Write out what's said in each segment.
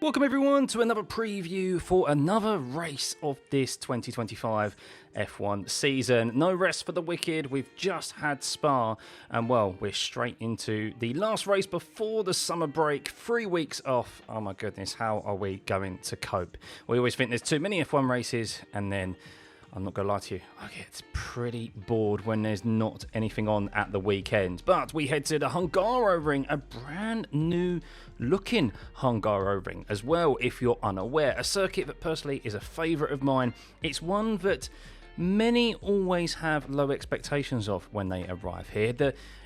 Welcome everyone to another preview for another race of this 2025 F1 season. No rest for the wicked. We've just had Spa and well, we're straight into the last race before the summer break. 3 weeks off. Oh my goodness, how are we going to cope? We always think there's too many F1 races and then I'm not going to lie to you, I get pretty bored when there's not anything on at the weekend. But we head to the Hungaroring, a brand new looking Hungaroring as well, if you're unaware. A circuit that personally is a favourite of mine. It's one that many always have low expectations of when they arrive here.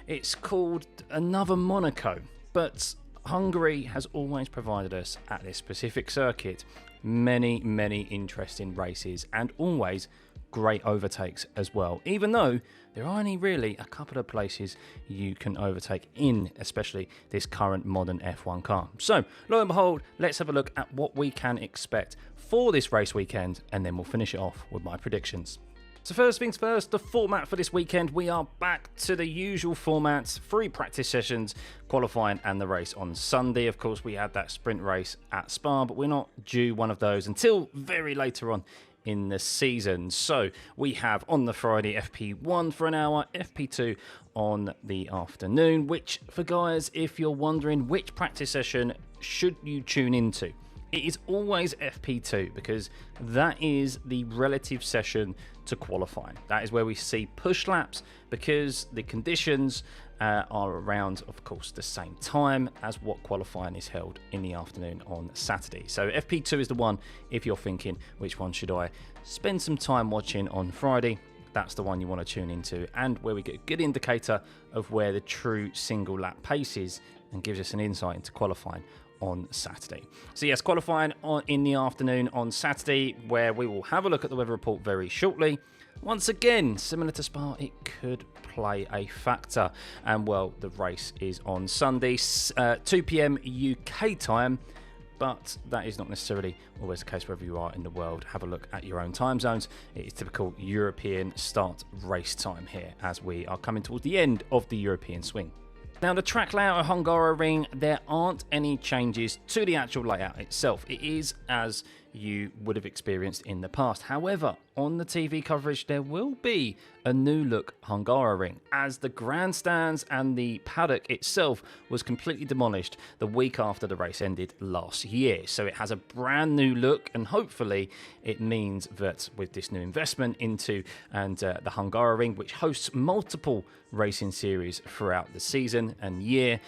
It's called another Monaco, but Hungary has always provided us at this specific circuit many interesting races and always great overtakes as well, even though there are only really a couple of places you can overtake in, especially this current modern F1 car. So lo and behold, let's have a look at what we can expect for this race weekend and then we'll finish it off with my predictions. So first things first, the format for this weekend. We are back to the usual formats, 3 practice sessions, qualifying and the race on Sunday. Of course, we had that sprint race at Spa, but we're not due one of those until very later on in the season. So we have on the Friday FP1 for an hour, FP2 on the afternoon, which for guys, if you're wondering which practice session should you tune into, it is always FP2 because that is the relative session to qualifying. That is where we see push laps because the conditions are around, of course, the same time as what qualifying is held in the afternoon on Saturday. So FP2 is the one if you're thinking which one should I spend some time watching on Friday. That's the one you want to tune into and where we get a good indicator of where the true single lap pace is and gives us an insight into qualifying on Saturday. So yes, qualifying in the afternoon on Saturday, where we will have a look at the weather report very shortly. Once again, similar to Spa, it could play a factor. And well, the race is on Sunday, 2 p.m. UK time, but that is not necessarily always the case wherever you are in the world. Have a look at your own time zones. It is typical European start race time here as we are coming towards the end of the European swing. Now, the track layout of Hungaroring, there aren't any changes to the actual layout itself. It is as you would have experienced in the past. However, on the TV coverage, there will be a new look Hungaroring, as the grandstands and the paddock itself was completely demolished the week after the race ended last year. So it has a brand new look, and hopefully it means that with this new investment into the Hungaroring, which hosts multiple racing series throughout the season and year,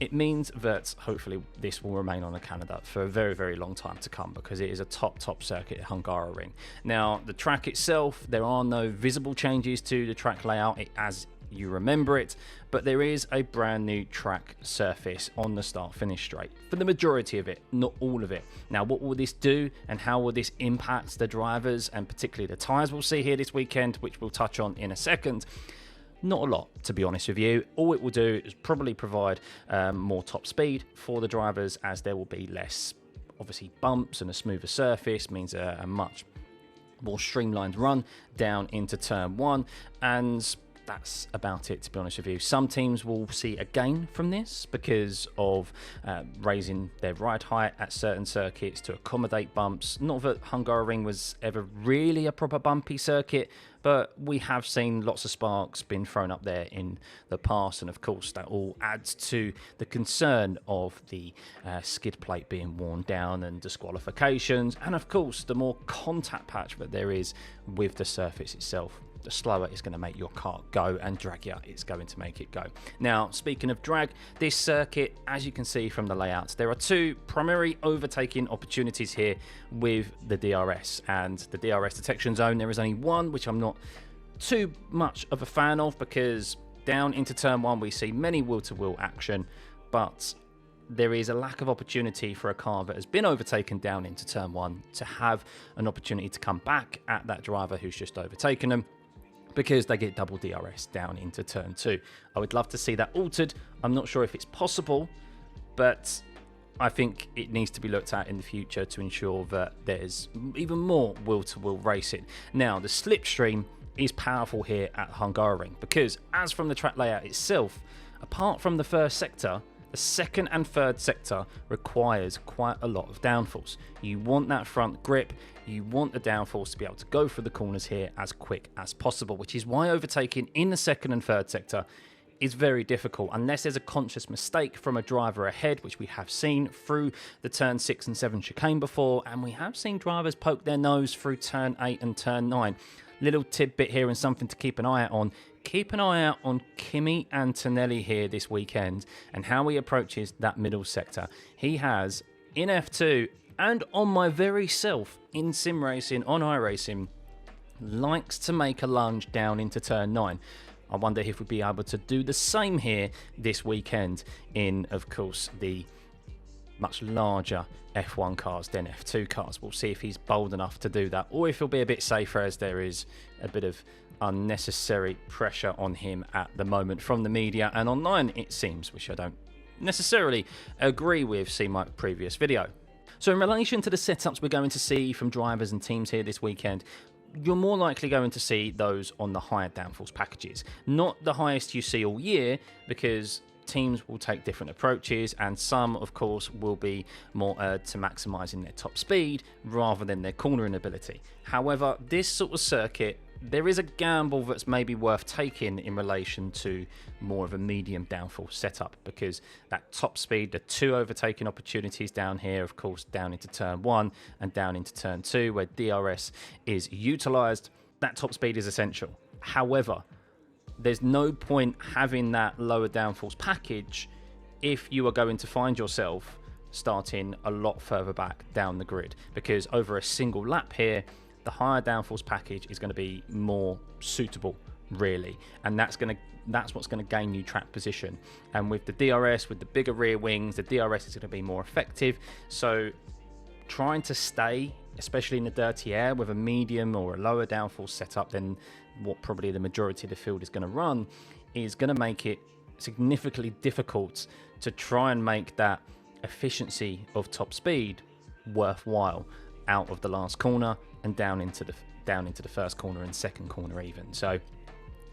it means that hopefully this will remain on the calendar for a very long time to come, because it is a top circuit, Hungaroring. Now, the track itself, there are no visible changes to the track layout as you remember it, but there is a brand new track surface on the start-finish straight for the majority of it, not all of it. Now, what will this do and how will this impact the drivers and particularly the tyres we'll see here this weekend, which we'll touch on in a second? Not a lot, to be honest with you. All it will do is probably provide more top speed for the drivers, as there will be less, obviously, bumps, and a smoother surface means a much more streamlined run down into turn 1, and that's about it, to be honest with you. Some teams will see a gain from this because of raising their ride height at certain circuits to accommodate bumps. Not that Hungaroring was ever really a proper bumpy circuit, but we have seen lots of sparks being thrown up there in the past, and of course that all adds to the concern of the skid plate being worn down and disqualifications, and of course the more contact patch that there is with the surface itself, the slower it's going to make your car go, and draggier it's going to make it go. Now, speaking of drag, this circuit, as you can see from the layouts, there are 2 primary overtaking opportunities here with the DRS, and the DRS detection zone, there is only one, which I'm not too much of a fan of, because down into turn 1 we see many wheel-to-wheel action, but there is a lack of opportunity for a car that has been overtaken down into turn 1 to have an opportunity to come back at that driver who's just overtaken them, because they get double DRS down into turn 2. I would love to see that altered. I'm not sure if it's possible, but I think it needs to be looked at in the future to ensure that there's even more wheel-to-wheel racing. Now, the slipstream is powerful here at Hungaroring, because as from the track layout itself, apart from the first sector, the second and third sector requires quite a lot of downforce. You want that front grip, you want the downforce to be able to go through the corners here as quick as possible, which is why overtaking in the second and third sector is very difficult unless there's a conscious mistake from a driver ahead, which we have seen through the turn 6 and 7 chicane before, and we have seen drivers poke their nose through turn 8 and turn 9. Little tidbit here and something to keep an eye out on. Keep an eye out on Kimi Antonelli here this weekend and how he approaches that middle sector. He has, in F2 and on my very self in sim racing, on iRacing, likes to make a lunge down into turn 9. I wonder if we'd be able to do the same here this weekend in, of course, the much larger F1 cars than F2 cars. We'll see if he's bold enough to do that, or if he'll be a bit safer, as there is a bit of unnecessary pressure on him at the moment from the media and online, it seems, which I don't necessarily agree with. See my previous video. So in relation to the setups we're going to see from drivers and teams here this weekend, you're more likely going to see those on the higher downforce packages. Not the highest you see all year, because teams will take different approaches, and some, of course, will be more to maximising their top speed rather than their cornering ability. However, this sort of circuit, there is a gamble that's maybe worth taking in relation to more of a medium downforce setup, because that top speed, the 2 overtaking opportunities down here, of course, down into turn 1 and down into turn 2, where DRS is utilised, that top speed is essential. However, there's no point having that lower downforce package if you are going to find yourself starting a lot further back down the grid, because over a single lap here, the higher downforce package is going to be more suitable, really, and that's what's going to gain you track position. And with the DRS, with the bigger rear wings, the DRS is going to be more effective. So trying to stay, especially in the dirty air, with a medium or a lower downforce setup than what probably the majority of the field is going to run, is going to make it significantly difficult to try and make that efficiency of top speed worthwhile out of the last corner and down into the first corner and second corner even. So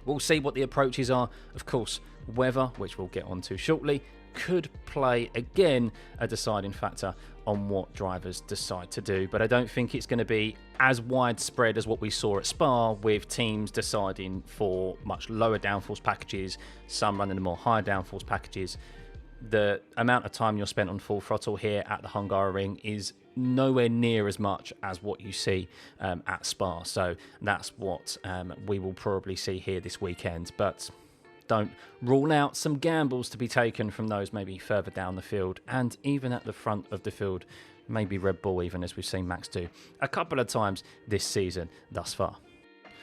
we'll see what the approaches are. Of course, weather, which we'll get onto shortly, could play again a deciding factor on what drivers decide to do, but I don't think it's going to be as widespread as what we saw at Spa, with teams deciding for much lower downforce packages, some running the more higher downforce packages. The amount of time you're spent on full throttle here at the Hungarian is nowhere near as much as what you see at Spa, so that's what we will probably see here this weekend. But don't rule out some gambles to be taken from those maybe further down the field, and even at the front of the field, maybe Red Bull, even, as we've seen Max do a couple of times this season thus far.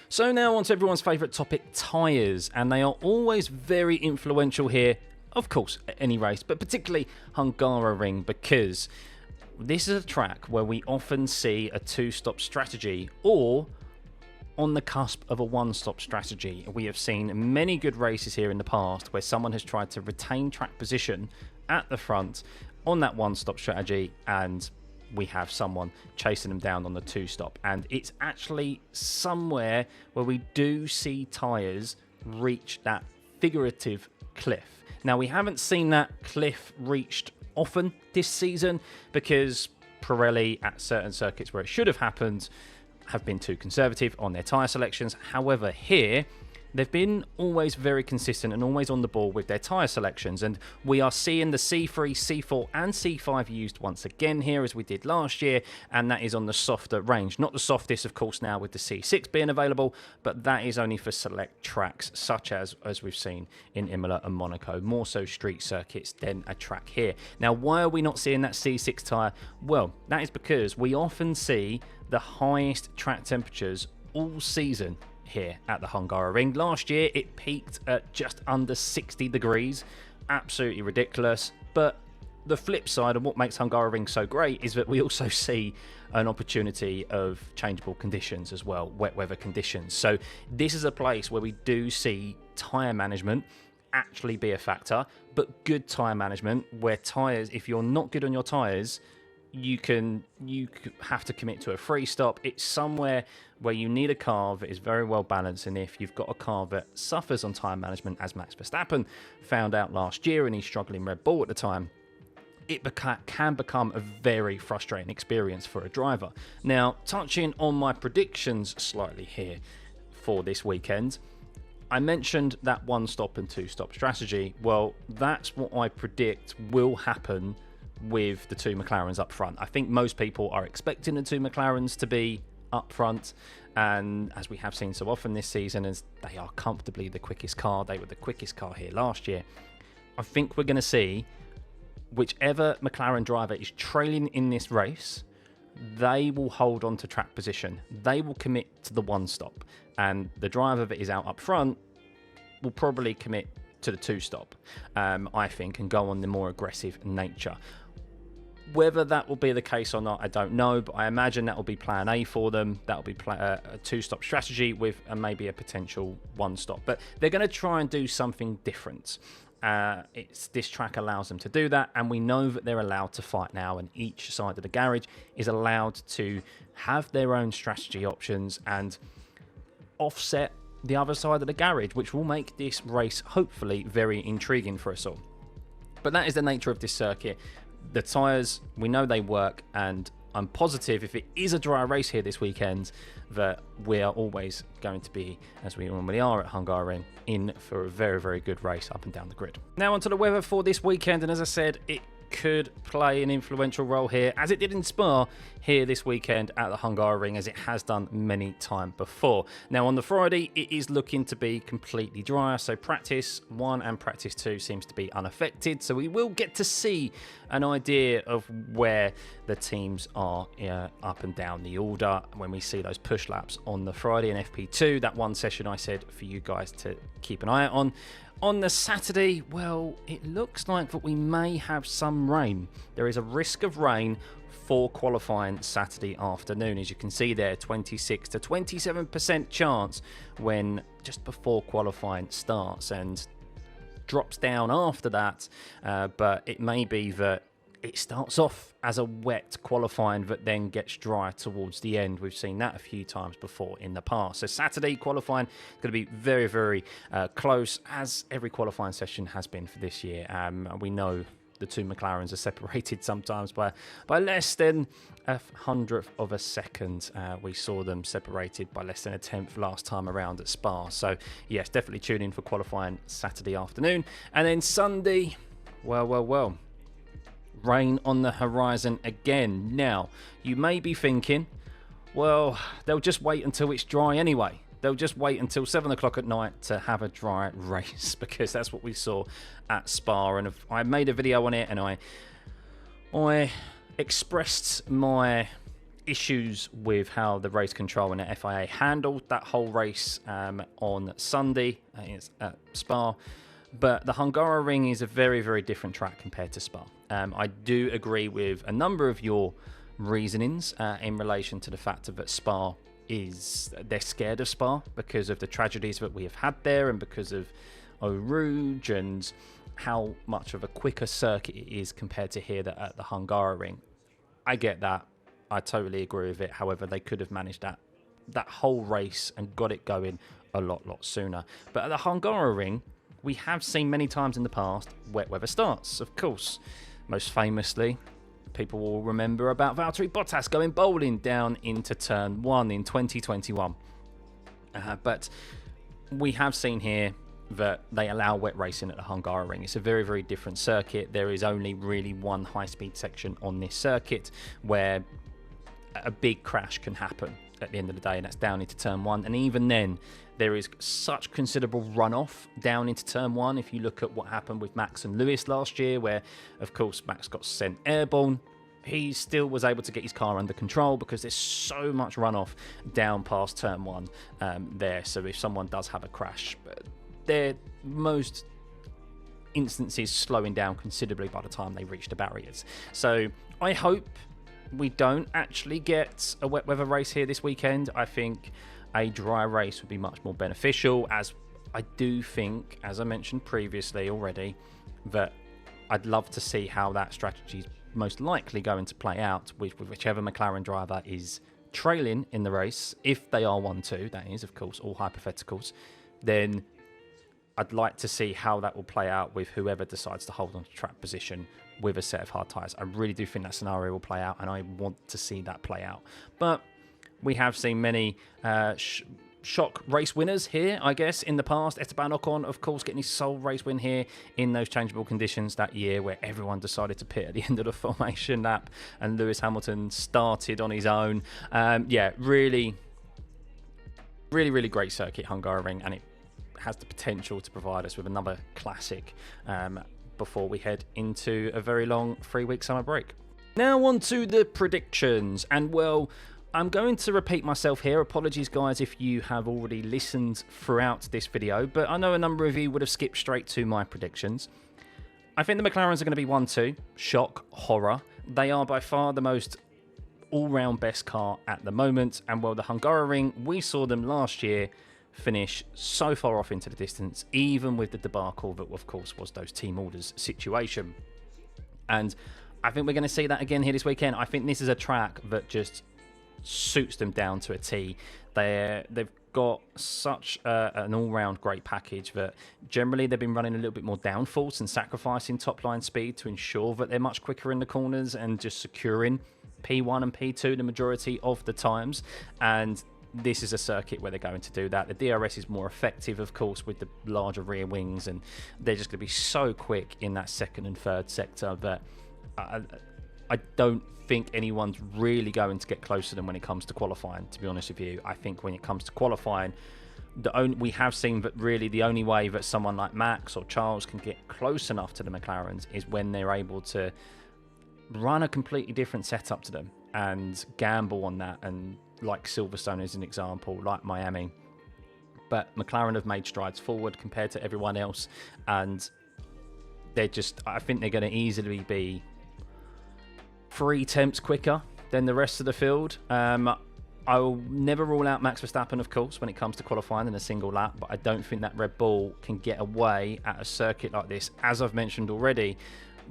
So now on to everyone's favourite topic, tyres, and they are always very influential here, of course, at any race, but particularly Hungaroring, because this is a track where we often see a 2-stop strategy, or on the cusp of a 1-stop strategy. We have seen many good races here in the past where someone has tried to retain track position at the front on that 1-stop strategy, and we have someone chasing them down on the 2-stop. And it's actually somewhere where we do see tyres reach that figurative cliff. Now, we haven't seen that cliff reached often this season, because Pirelli, at certain circuits where it should have happened, have been too conservative on their tyre selections. However, here they've been always very consistent and always on the ball with their tyre selections, and we are seeing the C3, C4 and C5 used once again here, as we did last year, and that is on the softer range. Not the softest, of course, now with the C6 being available, but that is only for select tracks, such as we've seen in Imola and Monaco, more so street circuits than a track here. Now, why are we not seeing that C6 tyre? Well, that is because we often see the highest track temperatures all season here at the Hungaroring. Last year it peaked at just under 60 degrees, absolutely ridiculous. But the flip side of what makes Hungaroring so great is that we also see an opportunity of changeable conditions as well, wet weather conditions. So this is a place where we do see tyre management actually be a factor, but good tyre management, where tyres, if you're not good on your tyres, you have to commit to a free stop. It's somewhere where you need a car that is very well balanced, and if you've got a car that suffers on time management, as Max Verstappen found out last year, and he's struggling Red Bull at the time, it can become a very frustrating experience for a driver. Now, touching on my predictions slightly here for this weekend, I mentioned that one stop and two stop strategy. Well, that's what I predict will happen with the two McLarens up front. I think most people are expecting the two McLarens to be up front, and as we have seen so often this season, as they are comfortably the quickest car, they were the quickest car here last year, I think we're going to see whichever McLaren driver is trailing in this race, they will hold on to track position. They will commit to the one stop, and the driver that is out up front will probably commit to the two stop, I think, and go on the more aggressive nature. Whether that will be the case or not, I don't know, but I imagine that will be plan A for them. That will be a two-stop strategy with maybe a potential one-stop. But they're going to try and do something different. This track allows them to do that, and we know that they're allowed to fight now, and each side of the garage is allowed to have their own strategy options and offset the other side of the garage, which will make this race hopefully very intriguing for us all. But that is the nature of this circuit. The tyres, we know they work, and I'm positive if it is a dry race here this weekend that we are always going to be, as we normally are at Hungarian, in for a very, very good race up and down the grid. Now onto the weather for this weekend, and as I said, it could play an influential role here, as it did in Spa here this weekend at the Hungarian, as it has done many times before. Now on the Friday, it is looking to be completely dry, so practice 1 and practice 2 seems to be unaffected, so we will get to see an idea of where the teams are up and down the order when we see those push laps on the Friday in FP2, that one session I said for you guys to keep an eye out on. On the Saturday, well, it looks like that we may have some rain. There is a risk of rain for qualifying Saturday afternoon. As you can see there, 26 to 27% chance when just before qualifying starts, and drops down after that. But it may be that it starts off as a wet qualifying that then gets dry towards the end. We've seen that a few times before in the past. So Saturday qualifying is going to be very, very close, as every qualifying session has been for this year. We know the two McLarens are separated sometimes by less than 100th of a second. We saw them separated by less than a 10th last time around at Spa. So yes, definitely tune in for qualifying Saturday afternoon. And then Sunday, well. Rain on the horizon again. Now, you may be thinking, well, they'll just wait until it's dry anyway. They'll just wait until 7 o'clock at night to have a dry race, because that's what we saw at Spa. And I made a video on it, and I expressed my issues with how the race control and the FIA handled that whole race on Sunday at Spa. But the Hungarian is a very, very different track compared to Spa. I do agree with a number of your reasonings in relation to the fact that Spa they're scared of Spa because of the tragedies that we have had there, and because of Eau Rouge and how much of a quicker circuit it is compared to here at the Hungarian. I get that. I totally agree with it. However, they could have managed that whole race and got it going a lot sooner. But at the Hungarian, we have seen many times in the past wet weather starts, of course. Most famously, people will remember about Valtteri Bottas going bowling down into turn 1 in 2021. But we have seen here that they allow wet racing at the Hungarian. It's a very, very different circuit. There is only really one high-speed section on this circuit where a big crash can happen at the end of the day, and that's down into turn 1. And even then, there is such considerable runoff down into turn 1. If you look at what happened with Max and Lewis last year, where of course Max got sent airborne, he still was able to get his car under control because there's so much runoff down past turn 1 there. So if someone does have a crash, they're most instances slowing down considerably by the time they reach the barriers. So I hope we don't actually get a wet weather race here this weekend. I think a dry race would be much more beneficial, as I do think, as I mentioned previously already, that I'd love to see how that strategy is most likely going to play out with whichever McLaren driver is trailing in the race, if they are 1-2, that is, of course, all hypotheticals, then I'd like to see how that will play out with whoever decides to hold on to track position with a set of hard tyres. I really do think that scenario will play out, and I want to see that play out. But we have seen many shock race winners here, I guess, in the past. Esteban Ocon, of course, getting his sole race win here in those changeable conditions that year where everyone decided to pit at the end of the formation lap and Lewis Hamilton started on his own. Yeah, really great circuit, Hungaroring, and it has the potential to provide us with another classic before we head into a very long 3-week summer break. Now on to the predictions, and well, I'm going to repeat myself here. Apologies, guys, if you have already listened throughout this video, but I know a number of you would have skipped straight to my predictions. I think the McLarens are going to be 1-2. Shock, horror. They are by far the most all-round best car at the moment, and well, the Hungaroring, we saw them last year finish so far off into the distance, even with the debacle that, of course, was those team orders situation. And I think we're going to see that again here this weekend. I think this is a track that just suits them down to a T. They've got such an all-round great package that generally they've been running a little bit more downforce and sacrificing top-line speed to ensure that they're much quicker in the corners and just securing P1 and P2 the majority of the times. And this is a circuit where they're going to do that. The DRS is more effective, of course, with the larger rear wings, and they're just going to be so quick in that second and third sector that I don't think anyone's really going to get close to them when it comes to qualifying, to be honest with you. I think when it comes to qualifying, we have seen that really the only way that someone like Max or Charles can get close enough to the McLarens is when they're able to run a completely different setup to them and gamble on that, and like Silverstone is an example, like Miami. But McLaren have made strides forward compared to everyone else, and they're just, I think they're going to easily be 3 tenths quicker than the rest of the field. I will never rule out Max Verstappen, of course, when it comes to qualifying in a single lap, but I don't think that Red Bull can get away at a circuit like this. As I've mentioned already,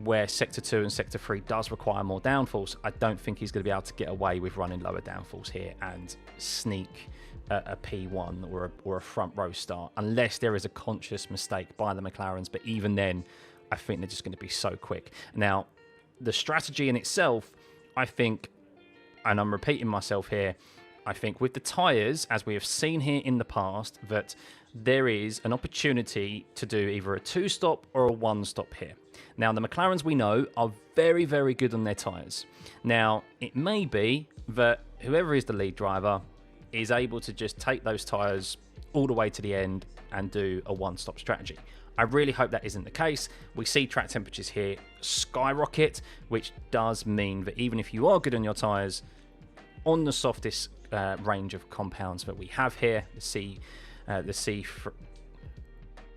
where Sector 2 and Sector 3 does require more downforce, I don't think he's going to be able to get away with running lower downforce here and sneak a P1 or a front row start, unless there is a conscious mistake by the McLarens. But even then, I think they're just going to be so quick. Now, the strategy in itself, I think, and I'm repeating myself here, I think with the tyres, as we have seen here in the past, that there is an opportunity to do either a 2-stop or a 1-stop here. Now, the McLarens, we know, are very, very good on their tyres. Now, it may be that whoever is the lead driver is able to just take those tyres all the way to the end and do a 1-stop strategy. I really hope that isn't the case. We see track temperatures here skyrocket, which does mean that even if you are good on your tyres, on the softest range of compounds that we have here, the C3,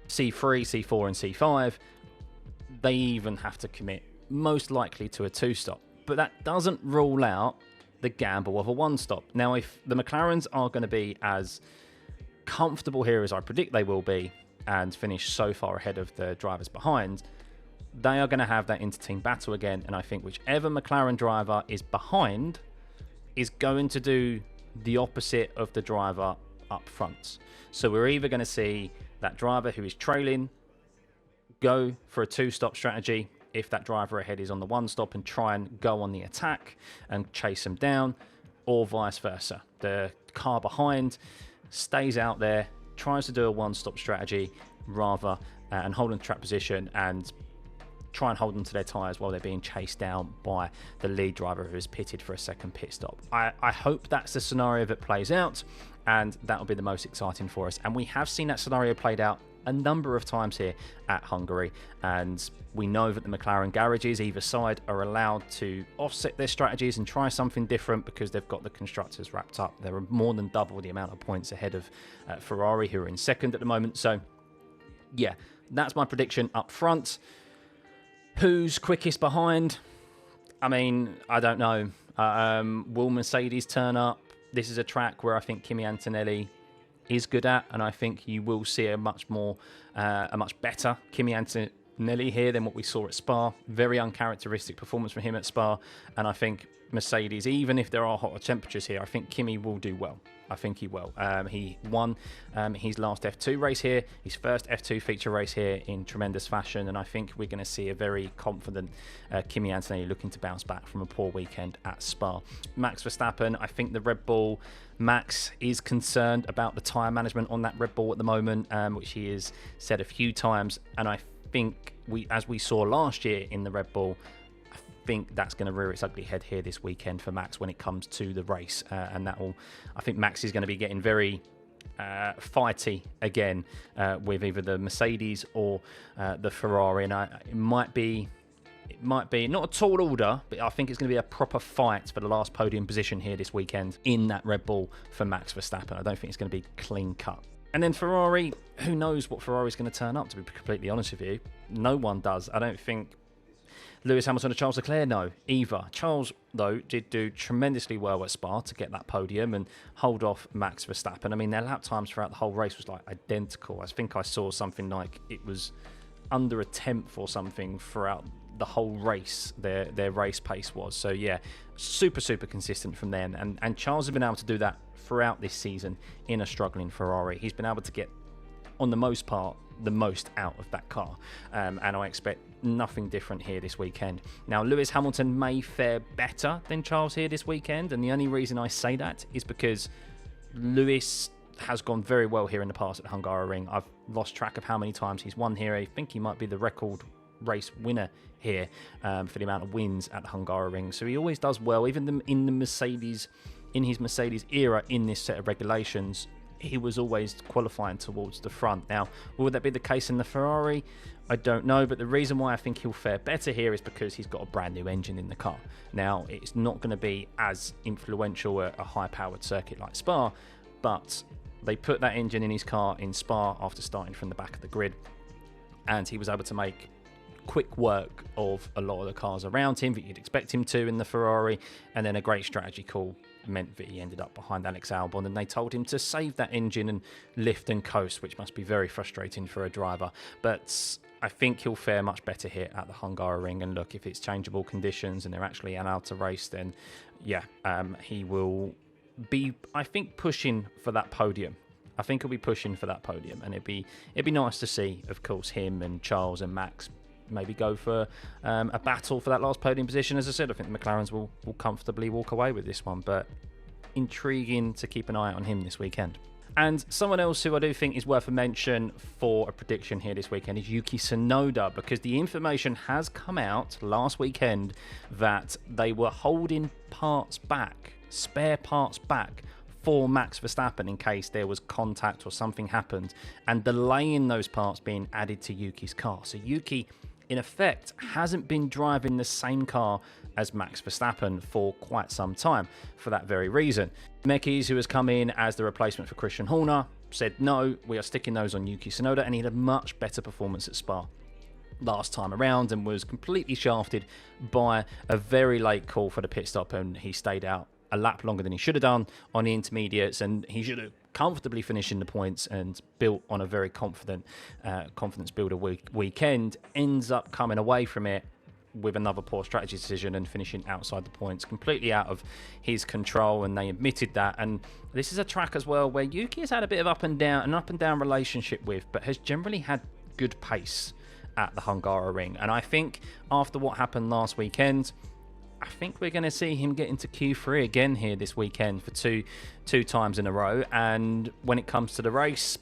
C4 and C5, they even have to commit most likely to a 2-stop. But that doesn't rule out the gamble of a 1-stop. Now, if the McLarens are going to be as comfortable here as I predict they will be and finish so far ahead of the drivers behind, they are going to have that inter-team battle again. And I think whichever McLaren driver is behind is going to do the opposite of the driver up front. So we're either going to see that driver who is trailing go for a 2-stop strategy if that driver ahead is on the 1-stop and try and go on the attack and chase them down, or vice versa. The car behind stays out there, tries to do a 1-stop strategy rather, and hold on to track position and try and hold on to their tyres while they're being chased down by the lead driver who is pitted for a second pit stop. I hope that's the scenario that plays out, and that will be the most exciting for us. And we have seen that scenario played out a number of times here at Hungary, and we know that the McLaren garages either side are allowed to offset their strategies and try something different because they've got the constructors wrapped up. They're more than double the amount of points ahead of Ferrari, who are in second at the moment. So yeah, that's my prediction up front. Who's quickest behind? I mean, I don't know. Will Mercedes turn up? This is a track where I think Kimi Antonelli is good at, and I think you will see a much better Kimi Nelly here than what we saw at Spa. Very uncharacteristic performance from him at Spa. And I think Mercedes, even if there are hotter temperatures here, I think Kimi will do well. I think he will. He won his last F2 race here, his first F2 feature race here in tremendous fashion, and I think we're going to see a very confident Kimi Antonelli looking to bounce back from a poor weekend at Spa. Max Verstappen, I think the Red Bull, Max is concerned about the tyre management on that Red Bull at the moment, which he has said a few times, and I think as we saw last year in the Red Bull, I think that's going to rear its ugly head here this weekend for Max when it comes to the race, and that will, I think Max is going to be getting very fighty again with either the Mercedes or the Ferrari, and it might be not a tall order, but I think it's going to be a proper fight for the last podium position here this weekend in that Red Bull for Max Verstappen. I don't think it's going to be clean cut. And then Ferrari, who knows what Ferrari's going to turn up, to be completely honest with you. No one does. I don't think Lewis Hamilton or Charles Leclerc know either. Charles, though, did do tremendously well at Spa to get that podium and hold off Max Verstappen. I mean, their lap times throughout the whole race was like identical. I think I saw something like it was under a tenth or something throughout the whole race, their race pace was. So yeah, super consistent from them, and Charles has been able to do that throughout this season in a struggling Ferrari. He's been able to get, on the most part, the most out of that car, and I expect nothing different here this weekend. Now, Lewis Hamilton may fare better than Charles here this weekend, and the only reason I say that is because Lewis has gone very well here in the past at the Hungaroring. I've lost track of how many times he's won here. I think he might be the record race winner here for the amount of wins at the Hungaroring. So he always does well, even in the Mercedes, in his Mercedes era in this set of regulations, he was always qualifying towards the front. Now, will that be the case in the Ferrari? I don't know, but the reason why I think he'll fare better here is because he's got a brand new engine in the car. Now, it's not going to be as influential at a high-powered circuit like Spa, but they put that engine in his car in Spa after starting from the back of the grid, and he was able to make quick work of a lot of the cars around him that you'd expect him to in the Ferrari, and then a great strategy call meant that he ended up behind Alex Albon, and they told him to save that engine and lift and coast, which must be very frustrating for a driver. But I think he'll fare much better here at the Hungaroring, and look, if it's changeable conditions and they're actually allowed to race, then yeah, he will be, I think, pushing for that podium. I think he'll be pushing for that podium, and it'd be nice to see, of course, him and Charles and Max maybe go for a battle for that last podium position. As I said, I think the McLarens will comfortably walk away with this one, but intriguing to keep an eye on him this weekend. And someone else who I do think is worth a mention for a prediction here this weekend is Yuki Tsunoda, because the information has come out last weekend that they were holding parts back, spare parts back, for Max Verstappen in case there was contact or something happened, and delaying those parts being added to Yuki's car. So Yuki, in effect, hasn't been driving the same car as Max Verstappen for quite some time for that very reason. Mekis, who has come in as the replacement for Christian Horner, said no, we are sticking those on Yuki Tsunoda, and he had a much better performance at Spa last time around and was completely shafted by a very late call for the pit stop, and he stayed out a lap longer than he should have done on the intermediates, and he should have comfortably finished in the points and built on a very confidence builder weekend. Ends up coming away from it with another poor strategy decision and finishing outside the points, completely out of his control, and they admitted that. And this is a track as well where Yuki has had a bit of an up and down relationship with, but has generally had good pace at the Hungaroring. And I think after what happened last weekend, I think we're going to see him get into Q3 again here this weekend for two times in a row. And when it comes to the race,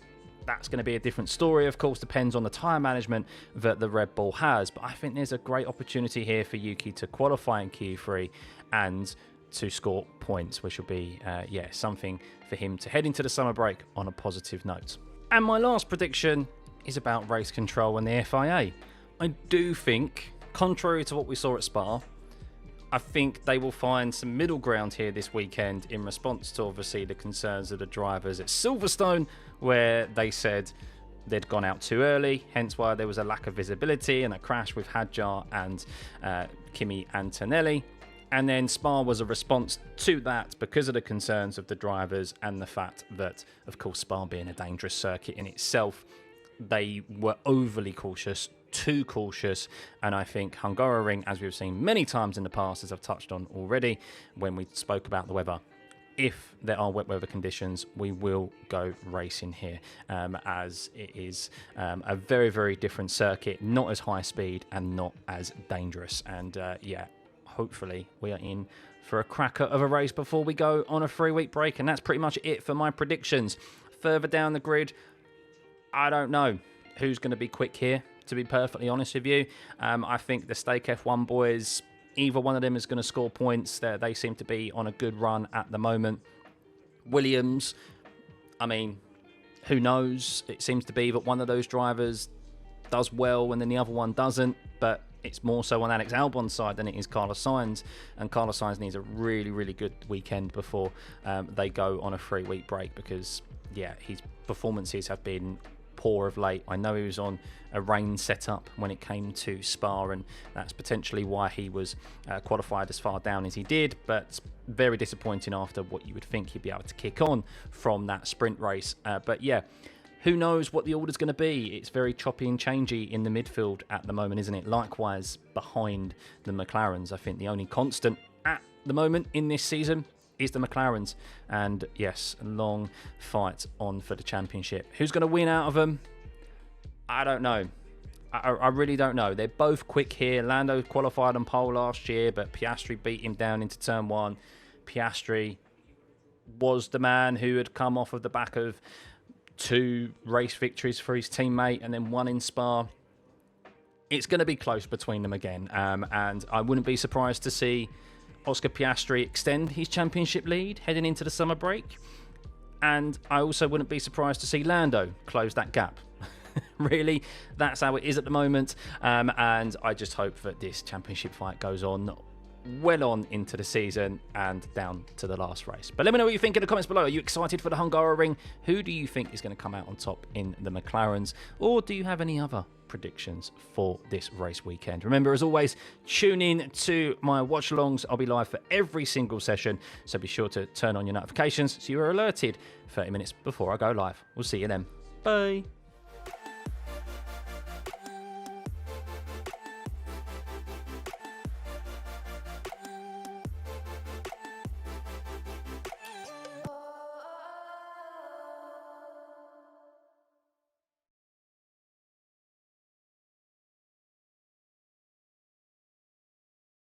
that's going to be a different story. Of course, depends on the tyre management that the Red Bull has. But I think there's a great opportunity here for Yuki to qualify in Q3 and to score points, which will be, something for him to head into the summer break on a positive note. And my last prediction is about race control and the FIA. I do think, contrary to what we saw at Spa, I think they will find some middle ground here this weekend in response to obviously the concerns of the drivers at Silverstone, where they said they'd gone out too early, hence why there was a lack of visibility and a crash with Hadjar and Kimi Antonelli. And then Spa was a response to that because of the concerns of the drivers and the fact that, of course, Spa being a dangerous circuit in itself, they were overly cautious too cautious. And I think Hungaroring, as we've seen many times in the past, as I've touched on already when we spoke about the weather, if there are wet weather conditions, we will go racing here, as it is a very, very different circuit, not as high speed and not as dangerous. And yeah, hopefully we are in for a cracker of a race before we go on a 3-week break. And that's pretty much it for my predictions. Further down the grid, I don't know who's going to be quick here, to be perfectly honest with you. I think the Stake F1 boys, either one of them is going to score points. They seem to be on a good run at the moment. Williams, I mean, who knows? It seems to be that one of those drivers does well and then the other one doesn't, but it's more so on Alex Albon's side than it is Carlos Sainz, and Carlos Sainz needs a really, really good weekend before they go on a 3-week break, because, yeah, his performances have been poor of late. I know he was on a rain setup when it came to Spa, and that's potentially why he was qualified as far down as he did, but very disappointing after what you would think he'd be able to kick on from that sprint race. But yeah, who knows what the order's going to be? It's very choppy and changey in the midfield at the moment, isn't it? Likewise behind the McLarens. I think the only constant at the moment in this season is the McLarens. And yes, a long fight on for the championship. Who's going to win out of them? I don't know. I really don't know. They're both quick here. Lando qualified on pole last year, but Piastri beat him down into turn 1. Piastri was the man who had come off of the back of 2 race victories for his teammate and then 1 in Spa. It's going to be close between them again. And I wouldn't be surprised to see Oscar Piastri extend his championship lead heading into the summer break. And I also wouldn't be surprised to see Lando close that gap. Really, that's how it is at the moment. And I just hope that this championship fight goes on well on into the season and down to the last race. But let me know what you think in the comments below. Are you excited for the Hungaroring? Who do you think is going to come out on top in the McLarens? Or do you have any other predictions for this race weekend? Remember, as always, tune in to my watch-alongs. I'll be live for every single session, so be sure to turn on your notifications so you are alerted 30 minutes before I go live. We'll see you then. Bye.